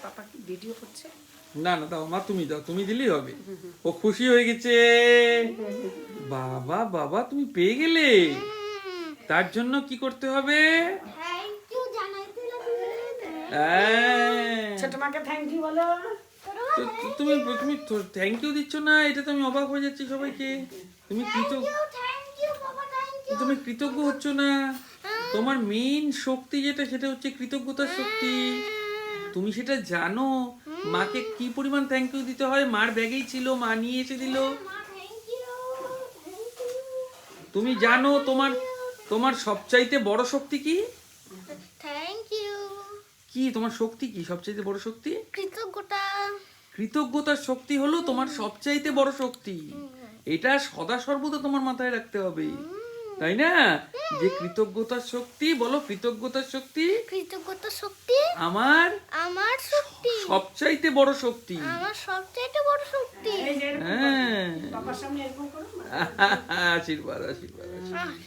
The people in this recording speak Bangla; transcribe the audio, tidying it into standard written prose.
পাপা কি ভিডিও করছে? না না, দাও মা, তুমি দাও, তুমি দিলেই হবে। ও খুশি হয়ে গেছে। বাবা বাবা, তুমি পেয়ে গেলে। তার জন্য কি করতে হবে? হ্যাঁ। ছোট মাকে থ্যাংক ইউ বলো। তুমি তুমি থ্যাংক ইউ দিচ্ছ না, এটা তো আমি অবাক হয়ে যাচ্ছি সবাইকে। তুমি তুমি কৃতজ্ঞ হচ্ছ না। তোমার মেইন শক্তি যেটা, সেটা হচ্ছে কৃতজ্ঞতার শক্তি। তুমি সেটা জানো। মাকে কি পরিমাণ থ্যাংক ইউ দিতে হয়। মার ব্যাগেই ছিল, মা নিয়ে এসে দিল। তুমি জানো তোমার তোমার সবচাইতে বড় শক্তি কি? Thank you. কি তোমার শক্তি কি? সবচাইতে বড় শক্তি কৃতজ্ঞতা। কৃতজ্ঞতার শক্তি হলো তোমার সবচাইতে বড় শক্তি। এটা সদা সর্বদা তোমার মাথায় রাখতে হবে, তাই না? যে কৃতজ্ঞতার শক্তি, বলো কৃতজ্ঞতার শক্তি কৃতজ্ঞতা শক্তি আমার আমার শক্তি। সবচাইতে বড় শক্তি। আমার সবচেয়ে বড় শক্তি। এই যে এরকম করো। হ্যাঁ। পাপার সামনে এরকম করো। আশীর্বাদ আশীর্বাদ আশীর্বাদ।